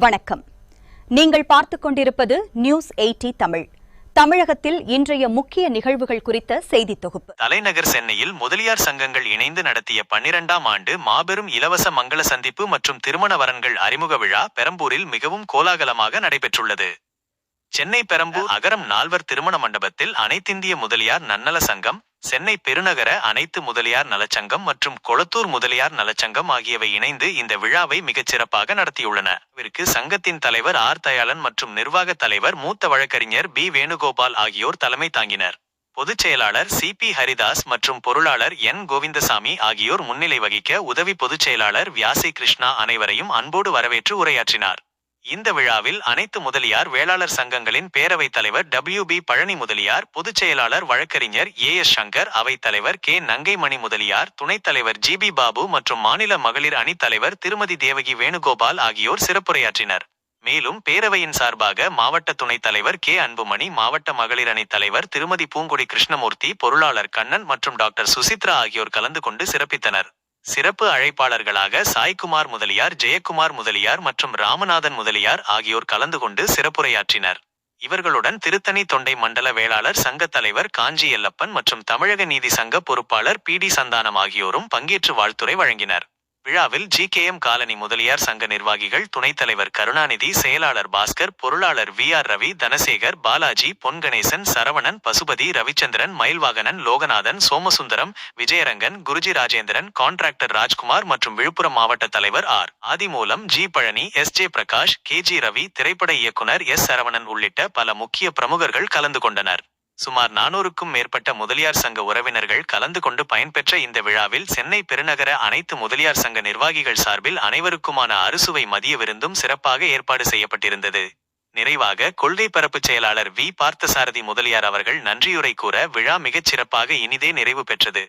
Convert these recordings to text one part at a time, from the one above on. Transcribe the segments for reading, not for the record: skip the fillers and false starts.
வணக்கம். நீங்கள் பார்த்துக் கொண்டிருப்பது நியூஸ் 80 தமிழ். தமிழகத்தில் இன்றைய முக்கிய நிகழ்வுகள் குறித்த செய்தி தொகுப்பு. தலைநகர் சென்னையில் முதலியார் சங்கங்கள் இணைந்து நடத்திய 12ஆம் ஆண்டு மாபெரும் இலவச மங்கள சந்திப்பு மற்றும் திருமண வரன்கள் அறிமுக விழா பெரம்பூரில் மிகவும் கோலாகலமாக நடைபெற்றுள்ளது. சென்னை பெரம்பூர் அகரம் நால்வர் திருமண மண்டபத்தில் அனைத்திந்திய முதலியார் நன்னல சங்கம், சென்னை பெருநகர அனைத்து முதலியார் நலச்சங்கம் மற்றும் கொளத்தூர் முதலியார் நலச்சங்கம் ஆகியவை இணைந்து இந்த விழாவை மிகச் சிறப்பாக நடத்தியுள்ளன. இதற்கு சங்கத்தின் தலைவர் ஆர் தயாளன் மற்றும் நிர்வாக தலைவர் மூத்த வழக்கறிஞர் பி வேணுகோபால் ஆகியோர் தலைமை தாங்கினர். பொதுச் செயலாளர் சி பி ஹரிதாஸ் மற்றும் பொருளாளர் என் கோவிந்தசாமி ஆகியோர் முன்னிலை வகிக்க உதவி பொதுச் செயலாளர் வியாசி கிருஷ்ணா அனைவரையும் அன்போடு வரவேற்று உரையாற்றினார். இந்த விழாவில் அனைத்து முதலியார் வேளாளர் சங்கங்களின் பேரவைத் தலைவர் டபிள்யூ பி பழனி முதலியார், பொதுச் செயலாளர் வழக்கறிஞர் ஏ எஸ் சங்கர், அவைத் தலைவர் கே நங்கைமணி முதலியார், துணைத் தலைவர் ஜி பி பாபு மற்றும் மாநில மகளிர் அணி தலைவர் திருமதி தேவகி வேணுகோபால் ஆகியோர் சிறப்புரையாற்றினர். மேலும் பேரவையின் சார்பாக மாவட்ட துணைத் தலைவர் கே அன்புமணி, மாவட்ட மகளிர் அணி தலைவர் திருமதி பூங்குடி கிருஷ்ணமூர்த்தி, பொருளாளர் கண்ணன் மற்றும் டாக்டர் சுசித்ரா ஆகியோர் கலந்து கொண்டு சிறப்பித்தனர். சிறப்பு அழைப்பாளர்களாக சாய்குமார் முதலியார், ஜெயக்குமார் முதலியார் மற்றும் ராமநாதன் முதலியார் ஆகியோர் கலந்து கொண்டு சிறப்புரையாற்றினர். இவர்களுடன் திருத்தணி தொண்டை மண்டல வேளாளர் சங்க தலைவர் காஞ்சி எல்லப்பன் மற்றும் தமிழக நீதி சங்க பொறுப்பாளர் பி டி சந்தானம் ஆகியோரும் பங்கேற்று வாழ்த்துரை வழங்கினர். விழாவில் ஜி.கே.எம். காலனி முதலியார் சங்க நிர்வாகிகள், துணைத் தலைவர் கருணாநிதி, செயலாளர் பாஸ்கர், பொருளாளர் V R Ravi, Dhanasekar, Balaji, Ponganesan, Saravanan, Pasupathi, Ravichandran, Mayilvahanan, Loganathan, Somasundaram, Vijayarangan, Guruji Rajendran, contractor Rajkumar மற்றும் விழுப்புரம் மாவட்ட தலைவர் R Adhimoolam, G Palani, S J Prakash, K G Ravi, திரைப்பட இயக்குனர் எஸ் சரவணன் உள்ளிட்ட பல முக்கிய பிரமுகர்கள் கலந்து கொண்டனர். சுமார் 400க்கும் மேற்பட்ட முதலியார் சங்க உறவினர்கள் கலந்து கொண்டு பயன்பெற்ற இந்த விழாவில் சென்னை பெருநகர அனைத்து முதலியார் சங்க நிர்வாகிகள் சார்பில் அனைவருக்குமான அறுசுவை மதிய விருந்தும் சிறப்பாக ஏற்பாடு செய்யப்பட்டிருந்தது. நிறைவாக கொள்கை பரப்பு செயலாளர் வி பார்த்தசாரதி முதலியார் அவர்கள் நன்றியுரை கூற விழா மிகச் சிறப்பாக இனிதே நிறைவு பெற்றது.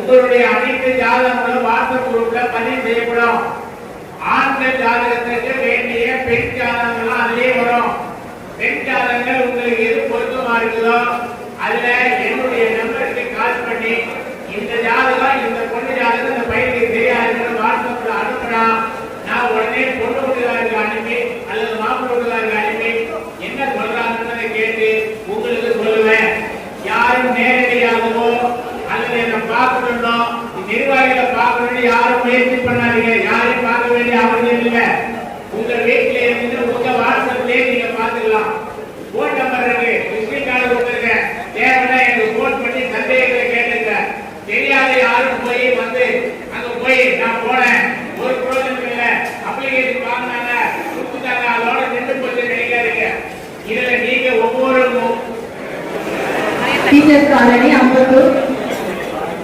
உங்களுடைய அனைத்து ஜாதகங்களும் வாட்ஸ்அப் குரூப்ல பதிவு செய்யப்படும். ஆண்கள் ஜாதகத்திற்கு வேண்டிய பெண் ஜாதகங்கள் அதிலே வரும். பெண் ஜாதகங்கள் உங்களுக்கு எது பொருத்தமா இருக்குதோ அதுல என்னுடைய நம்பருக்கு கால் பண்ணி இந்த ஜாதகம், இந்த பொண்ணு ஜாதகம் இந்த பையனுக்கு தெரியாது வாட்ஸ்அப்ல அனுப்புனா நான் உடனே பொண்ணு வீட்டுக்காரருக்கு அனுப்பி அல்லது மாப்பிள்ளை வீட்டுக்காரருக்கு அனுப்பி என்ன சொல்றாங்கன்னு கேட்டு உங்களுக்கு சொல்லுவேன். யாரும் நேரடியாகவோ அல்லது என்ன பார்க்கணும், நிர்வாகிகளை பார்க்கணும் யாரும் முயற்சி பண்ணாதீங்க. யாரையும் பார்க்க வேண்டிய அவசியம் இல்லை. உங்க வீட்டில இருந்து உங்க வாட்ஸ்அப்லயே நீங்க பார்த்துக்கலாம். போன் நம்பர் இருக்கு, விசிட்டிங் கார்டு கொடுத்துருங்க. தேவைன்னா எனக்கு போன் பண்ணி சந்தேகங்களை கேட்டுங்க. தெரியாத யாரும் போய் வந்து அங்க போய் நான் போனேன் ஒரு ப்ரோஜனம் இல்லை, அப்ளிகேஷன் வாங்கினாங்க கொடுத்துட்டாங்க, அதோட நின்று போச்சு நினைக்காதீங்க. இதுல நீங்க ஒவ்வொரு teachers colony Ambattur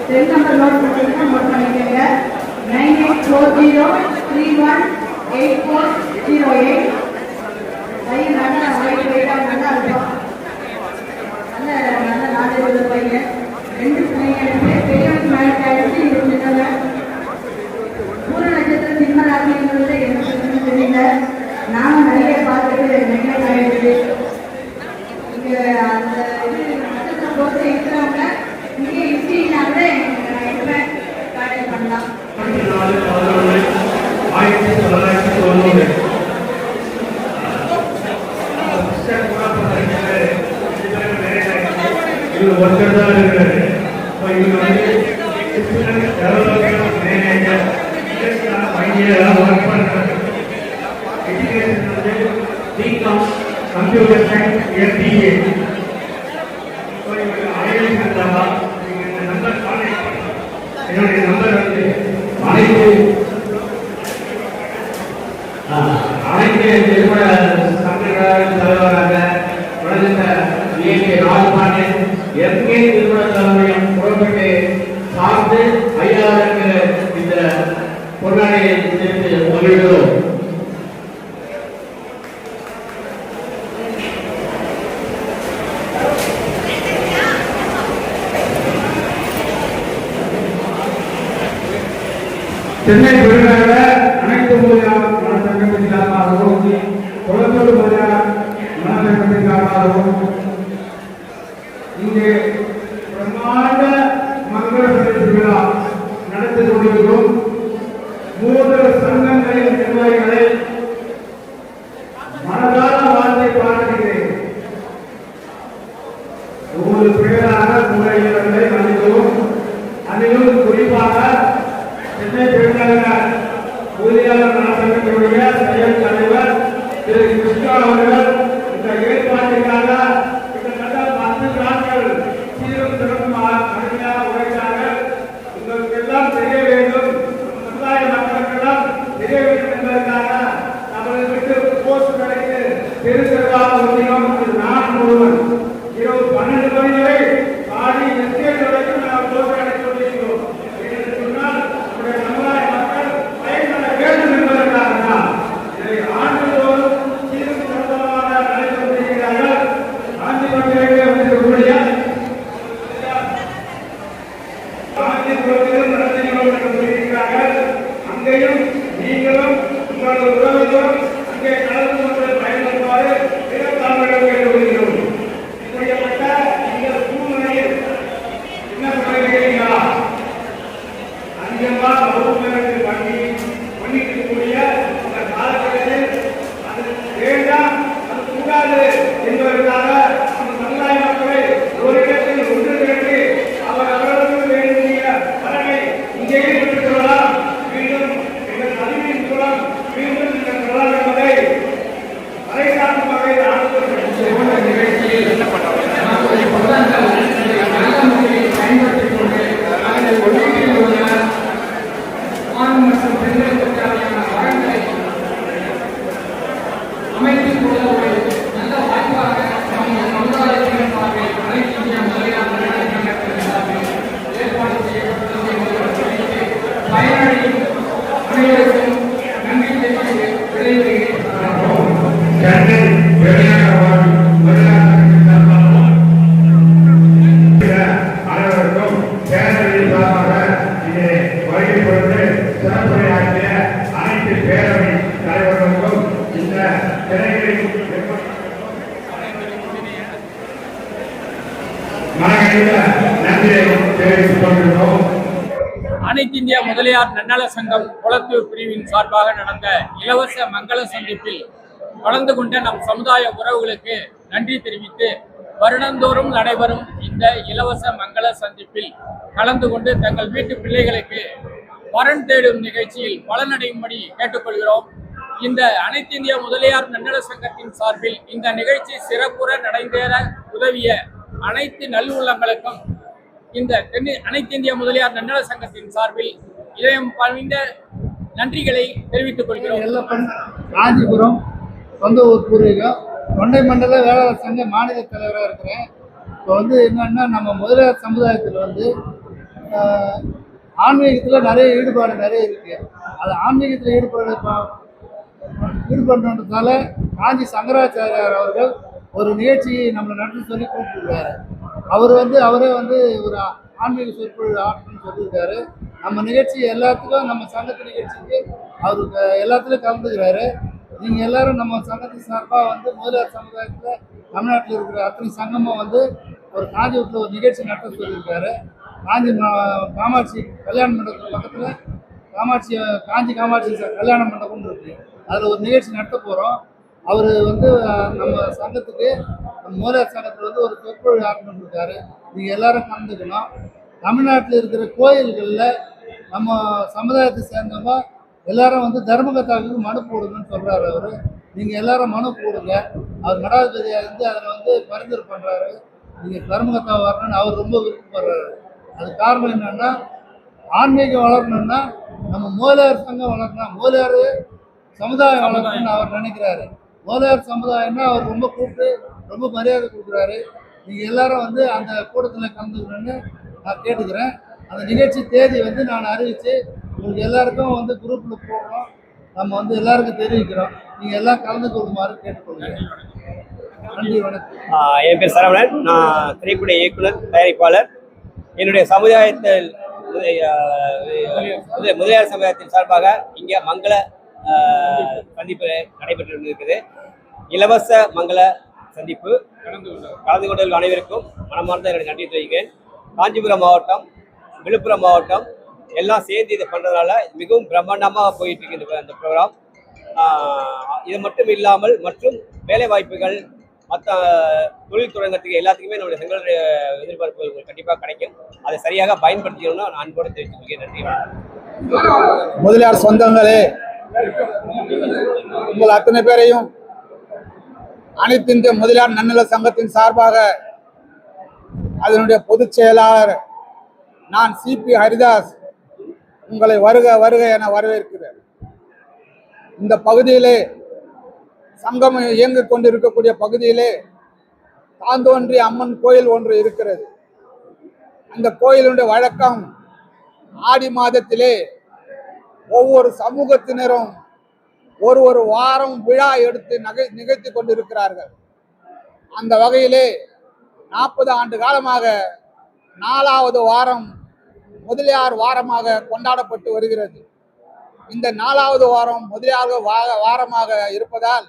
cell number note பண்ணிக்கோங்க. 9840318408. MPA. என்னுடைய நம்பர் வந்து அனைத்து நிறுவன தலைவராக ராஜபாண்டியன் எம்ஏ நிறுவன தலைமையும் புறப்பட்டு சார்ந்து ஐயாவிற்கு இந்த பொன்னாடையை சேர்த்து மகிழ்கிறோம். சென்னை பெருநகர அனைத்து முதலியார் மனசங்கத்தின் சார்பாகவும் குளத்தூர் முதலியார் மனசங்கத்தின் சார்பாகவும் இங்கே பிரமாண்ட மங்கள சதுர்த்தி விழா நடத்தி கொண்டிருக்கிறோம். 3 சங்கங்களின் நிர்வாகிகளை மனதார வாழ்த்தை பாடுகிறேன். ஒவ்வொரு பெயராக முறைகளை மன்னிக்கவும். அதிலும் குறிப்பாக சென்னை பெருநகர ஊழியர் நலசங்கத்தினுடைய செயல் தலைவர் திரு கிருஷ்ணா அவர்கள் இந்த ஏற்பாட்டிற்காக கிட்டத்தட்ட 10 நாட்கள் சீரும் சிறப்புமாக கடுமையாக உழைத்தார்கள். உங்களுக்கு எல்லாம் தெரிய வேண்டும், சமுதாய மக்களுக்கெல்லாம் தெரிய வேண்டும் என்பதற்காக அவர்கள் விட்டு போஸ்ட் கிடைத்து தெருவாக ஒன்றியம் நாள் முழுவதும் இரவு 12 மணி வரை பாடி எஸ்கேட் வரைக்கும் நாம் போஸ்ட் அடைத்து கொண்டிருக்கிறோம். சொன்னால் நம்முடைய சமுதாய மக்கள் பயன்பட வேண்டும் என்பதற்காக தான் இதை ஆண்டுதோறும் சீரும் சிறப்பாக நடத்தி கொண்டிருக்கிறார்கள். காந்தி மந்திரிலே வந்திருக்கக்கூடிய காந்திபுரத்திலும் நடத்தினோம் என்று சொல்லியிருக்கிறார்கள். அங்கேயும் நீங்களும் உங்களது உறவினரும் அங்கே கலந்து கொண்டு பயன்படுத்துமாறு தாங்களிடம் கேட்டுக்கொள்கிறோம். இப்படிப்பட்ட இந்த சூழ்நிலையில் என்ன சொல்கிறீர்களா? அதிகமாக வகுப்பினருக்கு பண்ணிக்கக்கூடிய இந்த காலகட்டத்தில் அது வேண்டாம், அது கூடாது என்பதற்காக அந்த சமுதாய மக்களை ஒரு இடத்தில் ஒன்று திரட்டி அவர்களுக்கு வேண்டிய பலனை இங்கேயே பெற்றுக் கொள்ளலாம். மீண்டும் எங்கள் அறிவின் மூலம் மீண்டும் நீங்கள் பெறலாம் என்பதை பறைசாற்றும் வகையில் ஆண்டுகள் நிகழ்ச்சியில் பயன்படுத்திக் கொண்டு ஆண் மற்றும் பெண்களுக்கு தேவையான வளங்களை அமைத்துக் கொள்ள ஒரு நல்ல வாய்ப்பாக நம்ம சமுதாயத்தின் சார்பில் அனைத்து இந்திய முதலியார் நலசங்கத்தின் சார்பில் ஏற்பாடு செய்யப்பட்டுள்ளது என்பதை பயனடையும் அனைவருக்கும் நன்றி தெரிவித்து விடைபெறுகிறேன். அனைவருக்கும் பேரவையின் சார்பாக இதை வருகை பொறுத்து சிறப்புரையாற்றிய அனைத்து பேரவை தலைவர்களுக்கும் இந்த திரைகளில் மனநிலை நன்றியை தெரிவித்துக் கொண்டிருக்கிறோம். அனைத்து இந்திய முதலியார் நன்னல சங்கம் குளத்தூர் பிரிவின் சார்பாக நடந்த இலவச மங்கள சந்திப்பில் கலந்து கொண்ட நம் சமுதாய உறவுகளுக்கு நன்றி தெரிவித்து வருடந்தோறும் நடைபெறும் இந்த இலவச மங்கள சந்திப்பில் கலந்து கொண்டு தங்கள் வீட்டு பிள்ளைகளுக்கு வரன் தேடும் நிகழ்ச்சியில் பலனடையும்படி கேட்டுக்கொள்கிறோம். இந்த அனைத்து இந்திய முதலியார் நன்னல சங்கத்தின் சார்பில் இந்த நிகழ்ச்சி சிறப்புற நடைபெற உதவிய அனைத்து நல்லுள்ளங்களுக்கும் இந்த அனைத்து இந்திய முதலியார் நன்னல சங்கத்தின் சார்பில் இதயம் பணிந்த நன்றிகளை தெரிவித்துக் கொள்கிறோம். எல்லப்பன், காஞ்சிபுரம், சொந்த ஊர் பூர்வீகம், தொண்டை மண்டல வேளாளர் சங்க மாநில தலைவராக இருக்கிறேன். இப்போ என்னன்னா நம்ம முதலியார் சமுதாயத்தில் ஆன்மீகத்தில் நிறைய ஈடுபாடு இருக்குது. அது ஆன்மீகத்தில் ஈடுபடுறதுனால காஞ்சி சங்கராச்சாரியார் அவர்கள் ஒரு நிகழ்ச்சியை நம்மளை நடத்தி சொல்லி கூப்பிட்டுருக்காரு. அவரே ஒரு ஆன்மீக சொற்பொழிவு ஆற்றணும்னு சொல்லியிருக்காரு. நம்ம நிகழ்ச்சி எல்லாத்துக்கும், நம்ம சங்கத்து நிகழ்ச்சிக்கு அவருக்கு எல்லாத்துலேயும் கலந்துக்கிறாரு. நீங்கள் எல்லாரும் நம்ம சங்கத்தின் சார்பாக முதலியார் சமுதாயத்தில் தமிழ்நாட்டில் இருக்கிற அத்தனை சங்கமும் ஒரு காஞ்சிபுரத்தில் ஒரு நிகழ்ச்சி நடத்த சொல்லியிருக்காரு. காமாட்சி கல்யாண மண்டபத்துக்கு பக்கத்தில் காஞ்சி காமாட்சி கல்யாண மண்டபம்னு இருக்குது. அதில் ஒரு நிகழ்ச்சி நடத்த போகிறோம். அவர் நம்ம சங்கத்துக்கு முதலியார் சங்கத்தில் ஒரு சொற்பொழிவு ஆற்றணும் இருக்காரு. நீங்கள் எல்லாரும் கலந்துக்கணும். தமிழ்நாட்டில் இருக்கிற கோயில்களில் நம்ம சமுதாயத்தை சேர்ந்தவங்க எல்லாரும் வந்து தர்மகத்தாவுக்கு மனு போடுங்கன்னு சொல்றாரு அவரு. நீங்க எல்லாரும் மனு போடுங்க. அவர் மடாதிபதியா இருந்து அதில் வந்து பரிந்துரை பண்றாரு. நீங்க தர்மகத்தா வரணும்னு அவர் ரொம்ப விருப்பப்படுறாரு. அது காரணம் என்னன்னா, ஆன்மீகம் வளரணும்னா நம்ம மூலையார் சங்கம் வளரணும், மூலையார் சமுதாயம் வளரணும்னு அவர் நினைக்கிறாரு. மூலையார் சமுதாயம்னா அவர் ரொம்ப கூப்பிட்டு ரொம்ப மரியாதை கொடுக்குறாரு. நீங்க எல்லாரும் வந்து அந்த கூட்டத்தில் கலந்துக்கணும்னு நான் கேட்டுக்கிறேன். அந்த நிகழ்ச்சி தேதி வந்து நான் அறிவித்து உங்களுக்கு எல்லாருக்கும் வந்து குரூப்பில் போடுறோம். நம்ம வந்து எல்லாருக்கும் தெரிவிக்கிறோம். நீங்கள் எல்லாம் கலந்து கொள்ளுமாறு கேட்டுக்கொள்கிறேன். நன்றி, வணக்கம். என் பேர் சரவணன். நான் திரைப்பட இயக்குனர், தயாரிப்பாளர். என்னுடைய சமுதாயத்தில் முதலியார் சமுதாயத்தின் சார்பாக இங்கே மங்கள சந்திப்பு நடைபெற்று இருக்குது. இலவச மங்கள சந்திப்பு கலந்து கொண்ட அனைவருக்கும் மனமார்ந்த என்னுடைய நன்றி தெரிவிக்கிறேன். காஞ்சிபுரம் மாவட்டம், விழுப்புரம் மாவட்டம் எல்லாம் சேர்ந்து இதை பண்ணுறதுனால மிகவும் பிரம்மாண்டமாக போயிட்டு இருக்கு இந்த ப்ரோக்ராம். இது மட்டும் இல்லாமல் மற்றும் வேலை வாய்ப்புகள் மற்ற தொழில் தொடங்கத்துக்கு எல்லாத்துக்குமே நம்முடைய செங்களுடைய எதிர்பார்ப்புகள் கண்டிப்பாக கிடைக்கும். அதை சரியாக பயன்படுத்திக்கணும்னு நான் அன்போடு தெரிவித்துக்கொள்கிறேன். நன்றி. முதலியார் சொந்தங்களே, உங்கள் அத்தனை பேரையும் அனைத்து இந்திய முதலியார் நன்னல சங்கத்தின் சார்பாக அதனுடைய பொதுச் செயலாளர் நான் சிபி ஹரிதாஸ் உங்களை வருக வருக என வரவேற்கிறேன். இந்த பகுதியிலே சங்கம் இயங்கிக் கொண்டிருக்கக்கூடிய பகுதியிலே தாந்தோன்றி அம்மன் கோயில் ஒன்று இருக்கிறது. அந்த கோயிலுடைய வழக்கம், ஆடி மாதத்திலே ஒவ்வொரு சமூகத்தினரும் ஒரு வாரம் விழா எடுத்து நிகழ்த்தி கொண்டிருக்கிறார்கள். அந்த வகையிலே 40 ஆண்டு காலமாக 4வது வாரம் முதலியார் வாரமாக கொண்டாடப்பட்டு வருகிறது. இந்த 4வது வாரம் முதலியார் வாரமாக இருப்பதால்,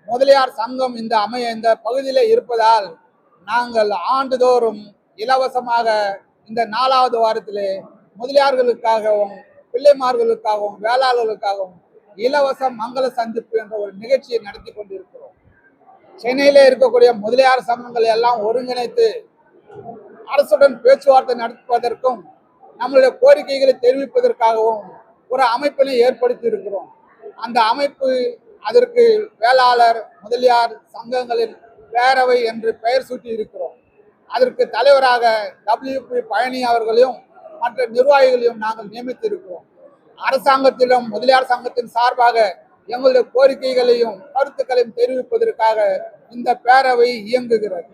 முதலியார் சங்கம் இந்த பகுதியிலே இருப்பதால் நாங்கள் ஆண்டுதோறும் இலவசமாக இந்த 4வது வாரத்திலே முதலியார்களுக்காகவும் பிள்ளைமார்களுக்காகவும் வேளாளர்களுக்காகவும் இலவச மங்கள சந்திப்பு என்ற ஒரு நிகழ்ச்சியை நடத்தி கொண்டிருக்கிறோம். சென்னையிலே இருக்கக்கூடிய முதலியார் சங்கங்கள் எல்லாம் ஒருங்கிணைத்து அரசுடன் பேச்சுவார்த்தை நடத்துவதற்கும் நம்மளுடைய கோரிக்கைகளை தெரிவிப்பதற்காகவும் ஒரு அமைப்பினை ஏற்படுத்தி இருக்கிறோம். அந்த அமைப்பு, அதற்கு வேளாளர் முதலியார் சங்கங்களின் பேரவை என்று பெயர் சூட்டி இருக்கிறோம். அதற்கு தலைவராக WP பழனி அவர்களையும் மற்ற நிர்வாகிகளையும் நாங்கள் நியமித்து இருக்கிறோம். அரசாங்கத்திலும் முதலியார் சங்கத்தின் சார்பாக எங்களுடைய கோரிக்கைகளையும் கருத்துக்களையும் தெரிவிப்பதற்காக இந்த பேரவை இயங்குகிறது.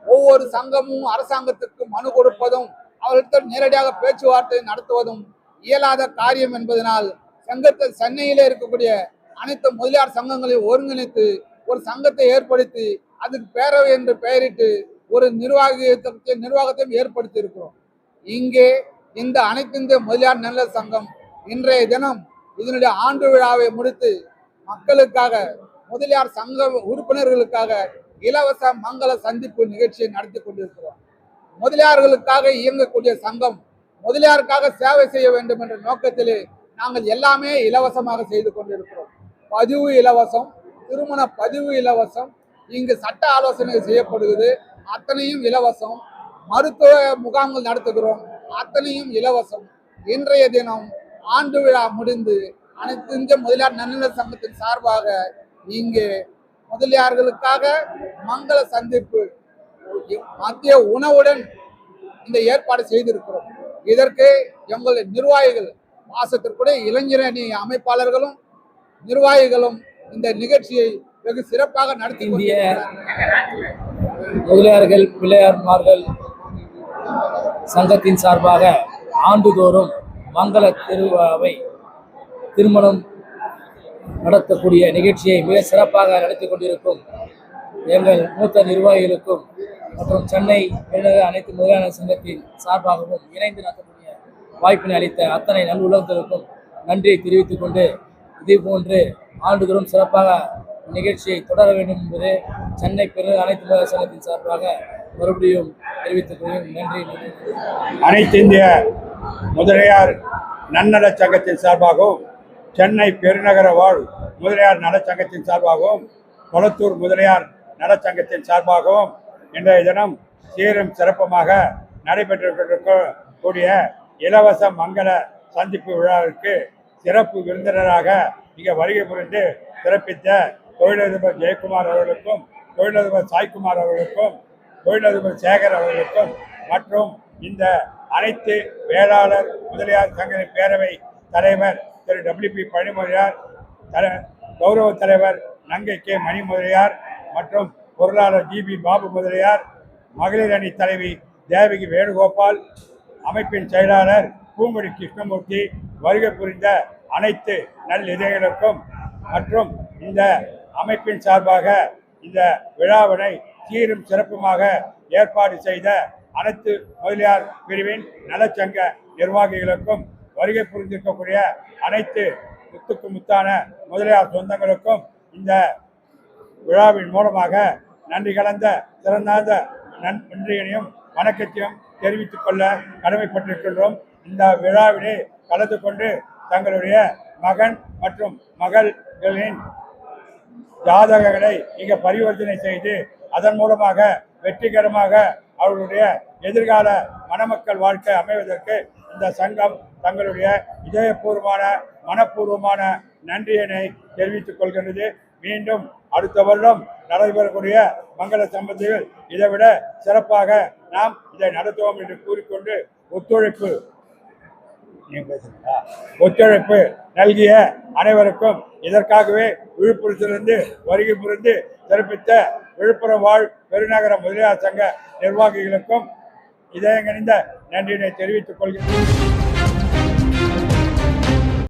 ஒவ்வொரு சங்கமும் அரசாங்கத்திற்கு மனு கொடுப்பதும் அவர்களிடம் நேரடியாக பேச்சுவார்த்தை நடத்துவதும் இயலாத காரியம் என்பதனால் சென்னையிலே இருக்கக்கூடிய அனைத்து முதலியார் சங்கங்களையும் ஒருங்கிணைத்து ஒரு சங்கத்தை ஏற்படுத்தி அதுக்கு பேரவை என்று பெயரிட்டு ஒரு நிர்வாகத்தையும் ஏற்படுத்தி இருக்கிறோம். இங்கே இந்த அனைத்து இந்திய முதலியார் நல்ல சங்கம் இன்றைய தினம் இதனுடைய ஆண்டு விழாவை முடித்து மக்களுக்காக, முதலியார் சங்க உறுப்பினர்களுக்காக இலவச மங்கள சந்திப்பு நிகழ்ச்சியை நடத்தி கொண்டிருக்கிறோம். முதலியார்களுக்காக இயங்கக்கூடிய சங்கம் முதலியாருக்காக சேவை செய்ய வேண்டும் என்ற நோக்கத்திலே நாங்கள் எல்லாமே இலவசமாக செய்து கொண்டிருக்கிறோம். பதிவு இலவசம், திருமண பதிவு இலவசம், இங்கு சட்ட ஆலோசனை செய்யப்படுகிறது, அத்தனையும் இலவசம். மருத்துவ முகாம்கள் நடத்துகிறோம், அத்தனையும் இலவசம். இன்றைய தினம் ஆண்டு விழா முடிந்து அனைத்து இந்திய முதலியார் நன்னல சங்கத்தின் சார்பாக இங்கே முதலியார்களுக்காக மங்கள சந்திப்பு மத்திய உணவுடன் இந்த ஏற்பாடு செய்திருக்கிறோம். இதற்கு எங்களுடைய நிர்வாகிகள், பாசத்திற்குரிய இளைஞரணி அமைப்பாளர்களும் நிர்வாகிகளும் இந்த நிகழ்ச்சியை வெகு சிறப்பாக நடத்தி இந்திய முதலியார்கள் பிள்ளையார்மார்கள் சங்கத்தின் சார்பாக ஆண்டுதோறும் மங்கள திருவிழாவை, திருமணம் நடத்தக்கூடிய நிகழ்ச்சியை மிக சிறப்பாக நடத்தி கொண்டிருக்கும் எங்கள் மூத்த நிர்வாகிகளுக்கும் மற்றும் சென்னை பெருநகர அனைத்து முதலியார் சங்கத்தின் சார்பாகவும் இணைந்து நடத்தக்கூடிய வாய்ப்பினை அளித்த அத்தனை நல்லுள்ளங்களுக்கும் நன்றியை தெரிவித்துக் கொண்டு, இதே போன்று ஆண்டுதோறும் சிறப்பாக நிகழ்ச்சியை தொடர வேண்டும் என்பது சென்னை பெருநகர அனைத்து முதலியார் சங்கத்தின் சார்பாக மறுபடியும் தெரிவித்துக் கொள்கிறேன். நன்றி. அனைத்து இந்திய முதலியார் நன்னல சங்கத்தின் சார்பாகவும், சென்னை பெருநகர வாழ் முதலியார் நலச்சங்கத்தின் சார்பாகவும், கொளத்தூர் முதலியார் நலச்சங்கத்தின் சார்பாகவும் இன்றைய தினம் சீரும் சிறப்புமாக நடைபெற்றிருக்கக்கூடிய இலவச மங்கள சந்திப்பு விழாவிற்கு சிறப்பு விருந்தினராக இங்கே வருகை புரிந்து சிறப்பித்த தொழிலதிபர் ஜெயக்குமார் அவர்களுக்கும், தொழிலதிபர் சாய்குமார் அவர்களுக்கும், தொழிலதிபர் சேகர் அவர்களுக்கும் மற்றும் இந்த அனைத்து வேளாளர் முதலியார் சங்கத்தின் பேரவை தலைவர் திரு WP பழனிமுதலியார், கௌரவ தலைவர் நங்கை கே மணி முதலியார் மற்றும் பொருளாளர் GB பாபு முதலியார், மகளிர் அணி தலைவி தேவகி வேணுகோபால், அமைப்பின் செயலாளர் பூங்குடி கிருஷ்ணமூர்த்தி, வருகை புரிந்த அனைத்து நல் இதயங்களுக்கும் மற்றும் இந்த அமைப்பின் சார்பாக இந்த விழாவினை சீரும் சிறப்புமாக ஏற்பாடு செய்த அனைத்து முதலியார் பிரிவின் நலச்சங்க நிர்வாகிகளுக்கும், வருகை புரிந்திருக்கக்கூடிய அனைத்து முத்துக்கு முத்தான முதலியார் சொந்தங்களுக்கும் இந்த விழாவின் மூலமாக நன்றி கலந்த சிறந்தாந்த நன்றியையும் வணக்கத்தையும் தெரிவித்துக் கொள்ள கடமைப்பட்டிருக்கின்றோம். இந்த விழாவிலே கலந்து கொண்டு தங்களுடைய மகன் மற்றும் மகள்களின் ஜாதகங்களை இங்கே பரிவர்த்தனை செய்து அதன் மூலமாக வெற்றிகரமாக அவர்களுடைய எதிர்கால மணமக்கள் வாழ்க்கை அமைவதற்கு இந்த சங்கம் தங்களுடைய இதயபூர்வமான மனப்பூர்வமான நன்றியினை தெரிவித்துக் கொள்கின்றது. மீண்டும் அடுத்த வருடம் நடைபெறக்கூடிய மங்கள சம்பத்திகள் இதைவிட சிறப்பாக நாம் இதை நடத்துவோம் என்று கூறிக்கொண்டு ஒத்துழைப்பு நல்கிய அனைவருக்கும், இதற்காகவே விழுப்புரத்திலிருந்து வருகை புரிந்து சிறப்பித்த விழுப்புரம் வாழ் பெருநகர முதலியார் சங்க நிர்வாகிகளுக்கும் இதயங்கனிந்த நன்றியினை தெரிவித்துக் கொள்கிறேன்.